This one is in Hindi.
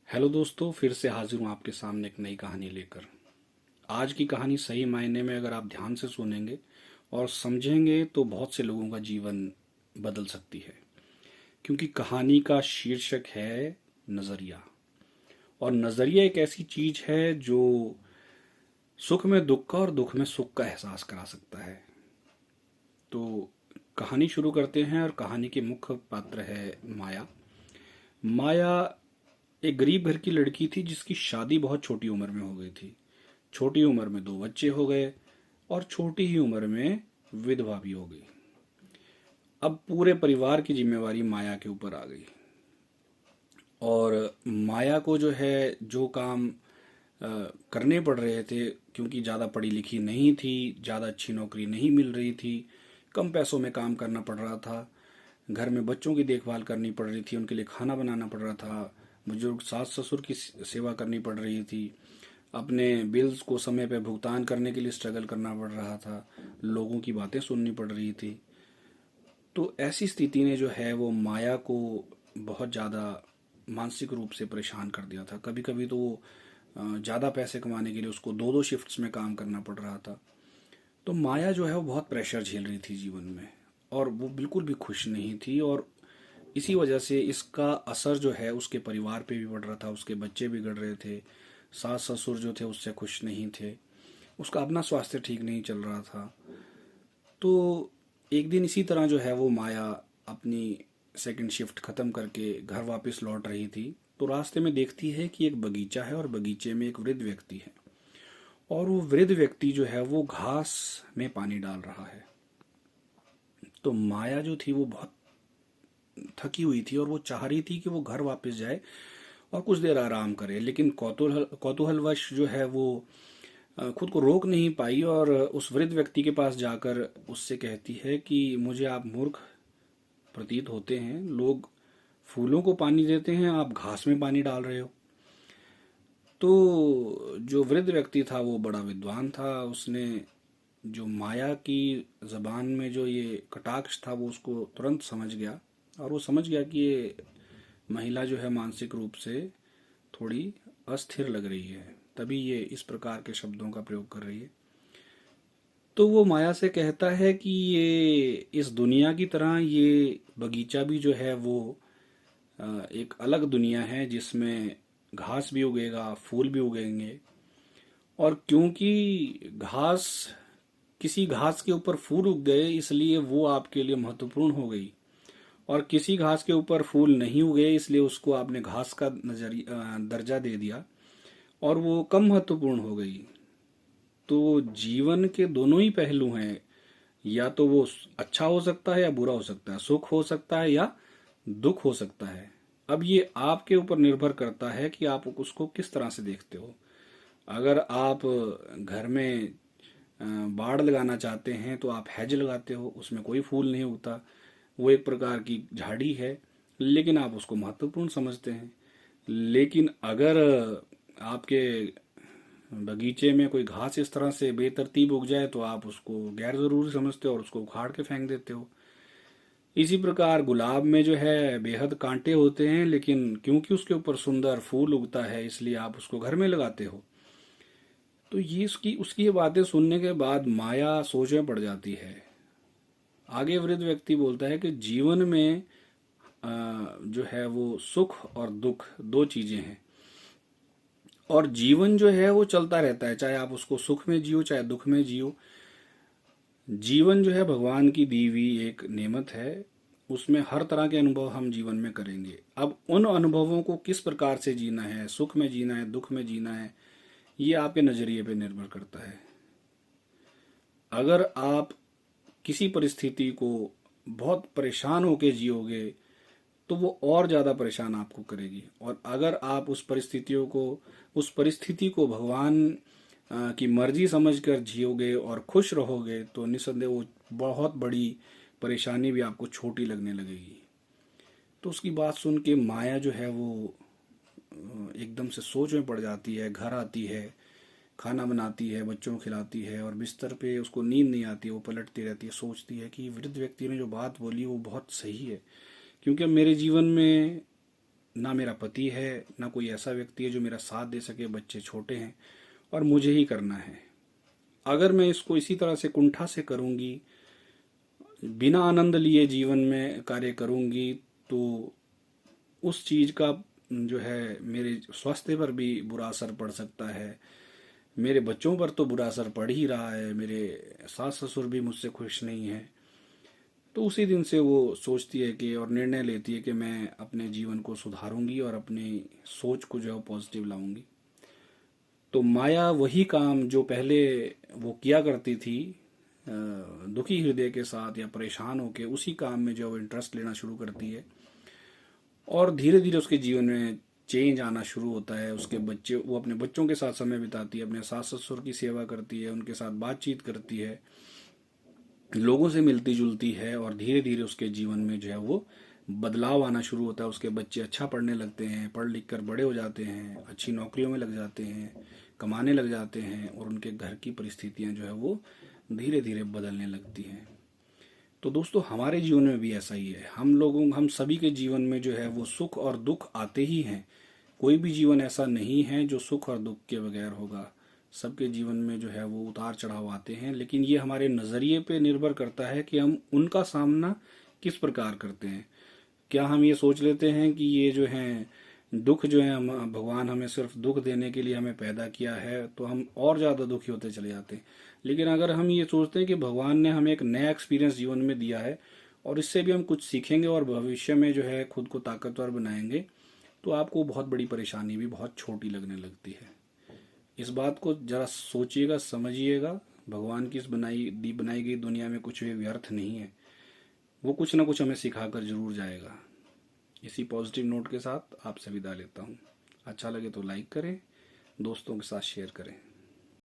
हेलो दोस्तों, फिर से हाजिर हूँ आपके सामने एक नई कहानी लेकर। आज की कहानी सही मायने में अगर आप ध्यान से सुनेंगे और समझेंगे तो बहुत से लोगों का जीवन बदल सकती है। क्योंकि कहानी का शीर्षक है नज़रिया। और नज़रिया एक ऐसी चीज है जो सुख में दुख का और दुख में सुख का एहसास करा सकता है। तो कहानी शुरू करते हैं और कहानी के मुख्य पात्र है माया। माया एक गरीब घर की लड़की थी जिसकी शादी बहुत छोटी उम्र में हो गई थी। छोटी उम्र में दो बच्चे हो गए और छोटी ही उम्र में विधवा भी हो गई। अब पूरे परिवार की जिम्मेवारी माया के ऊपर आ गई। और माया को जो है जो काम करने पड़ रहे थे, क्योंकि ज़्यादा पढ़ी लिखी नहीं थी, ज़्यादा अच्छी नौकरी नहीं मिल रही थी, कम पैसों में काम करना पड़ रहा था, घर में बच्चों की देखभाल करनी पड़ रही थी, उनके लिए खाना बनाना पड़ रहा था, बुजुर्ग सास ससुर की सेवा करनी पड़ रही थी, अपने बिल्स को समय पर भुगतान करने के लिए स्ट्रगल करना पड़ रहा था, लोगों की बातें सुननी पड़ रही थी। तो ऐसी स्थिति ने जो है वो माया को बहुत ज़्यादा मानसिक रूप से परेशान कर दिया था। कभी कभी तो वो ज़्यादा पैसे कमाने के लिए उसको दो दो शिफ्ट्स में काम करना पड़ रहा था। तो माया जो है वो बहुत प्रेशर झेल रही थी जीवन में, और वो बिल्कुल भी खुश नहीं थी। और इसी वजह से इसका असर जो है उसके परिवार पे भी पड़ रहा था। उसके बच्चे बिगड़ रहे थे, सास ससुर जो थे उससे खुश नहीं थे, उसका अपना स्वास्थ्य ठीक नहीं चल रहा था। तो एक दिन इसी तरह जो है वो माया अपनी सेकंड शिफ्ट खत्म करके घर वापस लौट रही थी। तो रास्ते में देखती है कि एक बगीचा है और बगीचे में एक वृद्ध व्यक्ति है। और वो वृद्ध व्यक्ति जो है वो घास में पानी डाल रहा है। तो माया जो थी वो बहुत थकी हुई थी और वो चाह रही थी कि वो घर वापस जाए और कुछ देर आराम करे, लेकिन कौतूहलवश जो है वो खुद को रोक नहीं पाई और उस वृद्ध व्यक्ति के पास जाकर उससे कहती है कि मुझे आप मूर्ख प्रतीत होते हैं। लोग फूलों को पानी देते हैं, आप घास में पानी डाल रहे हो। तो जो वृद्ध व्यक्ति था वो बड़ा विद्वान था। उसने जो माया की जबान में जो ये कटाक्ष था वो उसको तुरंत समझ गया। और वो समझ गया कि ये महिला जो है मानसिक रूप से थोड़ी अस्थिर लग रही है, तभी ये इस प्रकार के शब्दों का प्रयोग कर रही है। तो वो माया से कहता है कि ये इस दुनिया की तरह ये बगीचा भी जो है वो एक अलग दुनिया है जिसमें घास भी उगेगा, फूल भी उगेंगे। और क्योंकि घास किसी घास के ऊपर फूल उग गए इसलिए वो आपके लिए महत्वपूर्ण हो गई, और किसी घास के ऊपर फूल नहीं उगे इसलिए उसको आपने घास का दर्जा दे दिया और वो कम महत्वपूर्ण हो गई। तो जीवन के दोनों ही पहलू हैं, या तो वो अच्छा हो सकता है या बुरा हो सकता है, सुख हो सकता है या दुख हो सकता है। अब ये आपके ऊपर निर्भर करता है कि आप उसको किस तरह से देखते हो। अगर आप घर में बाड़ लगाना चाहते हैं तो आप हैज लगाते हो, उसमें कोई फूल नहीं उगता, वो एक प्रकार की झाड़ी है, लेकिन आप उसको महत्वपूर्ण समझते हैं। लेकिन अगर आपके बगीचे में कोई घास इस तरह से बेतरतीब उग जाए तो आप उसको गैर जरूरी समझते हो और उसको उखाड़ के फेंक देते हो। इसी प्रकार गुलाब में जो है बेहद कांटे होते हैं, लेकिन क्योंकि उसके ऊपर सुंदर फूल उगता है इसलिए आप उसको घर में लगाते हो। तो ये उसकी उसकी ये बातें सुनने के बाद माया सोच में पड़ जाती है। आगे वृद्ध व्यक्ति बोलता है कि जीवन में जो है वो सुख और दुख दो चीजें हैं। और जीवन जो है वो चलता रहता है, चाहे आप उसको सुख में जियो चाहे दुख में जियो। जीवन जो है भगवान की दी हुई एक नेमत है, उसमें हर तरह के अनुभव हम जीवन में करेंगे। अब उन अनुभवों को किस प्रकार से जीना है, सुख में जीना है दुख में जीना है, ये आपके नजरिए पे निर्भर करता है। अगर आप किसी परिस्थिति को बहुत परेशान होके जियोगे तो वो और ज्यादा परेशान आपको करेगी। और अगर आप उस परिस्थिति को भगवान की मर्जी समझकर जियोगे और खुश रहोगे तो निस्संदेह वो बहुत बड़ी परेशानी भी आपको छोटी लगने लगेगी। तो उसकी बात सुन के माया जो है वो एकदम से सोच में पड़ जाती है। घर आती है, खाना बनाती है, बच्चों को खिलाती है, और बिस्तर पे उसको नींद नहीं आती। वो पलटती रहती है, सोचती है कि वृद्ध व्यक्ति ने जो बात बोली वो बहुत सही है। क्योंकि अब मेरे जीवन में ना मेरा पति है, ना कोई ऐसा व्यक्ति है जो मेरा साथ दे सके, बच्चे छोटे हैं और मुझे ही करना है। अगर मैं इसको इसी तरह से कुंठा से करूँगी, बिना आनंद लिए जीवन में कार्य करूँगी, तो उस चीज़ का जो है मेरे स्वास्थ्य पर भी बुरा असर पड़ सकता है। मेरे बच्चों पर तो बुरा असर पड़ ही रहा है, मेरे सास ससुर भी मुझसे खुश नहीं है। तो उसी दिन से वो सोचती है कि और निर्णय लेती है कि मैं अपने जीवन को सुधारूंगी और अपनी सोच को जो है पॉजिटिव लाऊंगी। तो माया वही काम जो पहले वो किया करती थी दुखी हृदय के साथ या परेशान होके, उसी काम में जो वो इंटरेस्ट लेना शुरू करती है और धीरे धीरे उसके जीवन में चेंज आना शुरू होता है। उसके बच्चे, वो अपने बच्चों के साथ समय बिताती है, अपने सास ससुर की सेवा करती है, उनके साथ बातचीत करती है, लोगों से मिलती जुलती है और धीरे धीरे उसके जीवन में जो है वो बदलाव आना शुरू होता है। उसके बच्चे अच्छा पढ़ने लगते हैं, पढ़ लिख कर बड़े हो जाते हैं, अच्छी नौकरियों में लग जाते हैं, कमाने लग जाते हैं और उनके घर की परिस्थितियां जो है वो धीरे धीरे बदलने लगती हैं। तो दोस्तों, हमारे जीवन में भी ऐसा ही है। हम सभी के जीवन में जो है वो सुख और दुख आते ही हैं। कोई भी जीवन ऐसा नहीं है जो सुख और दुख के बगैर होगा। सबके जीवन में जो है वो उतार चढ़ाव आते हैं, लेकिन ये हमारे नज़रिए पे निर्भर करता है कि हम उनका सामना किस प्रकार करते हैं। क्या हम ये सोच लेते हैं कि ये जो है दुख जो है, हम भगवान हमें सिर्फ दुख देने के लिए हमें पैदा किया है, तो हम और ज़्यादा दुखी होते चले जाते हैं। लेकिन अगर हम ये सोचते हैं कि भगवान ने हमें एक नया एक्सपीरियंस जीवन में दिया है और इससे भी हम कुछ सीखेंगे और भविष्य में जो है खुद को ताकतवर बनाएंगे, तो आपको बहुत बड़ी परेशानी भी बहुत छोटी लगने लगती है। इस बात को जरा सोचिएगा, समझिएगा। भगवान की इस बनाई गई दुनिया में कुछ भी व्यर्थ नहीं है। वो कुछ ना कुछ हमें सिखा कर जरूर जाएगा। इसी पॉजिटिव नोट के साथ आपसे विदा लेता हूँ। अच्छा लगे तो लाइक करें, दोस्तों के साथ शेयर करें।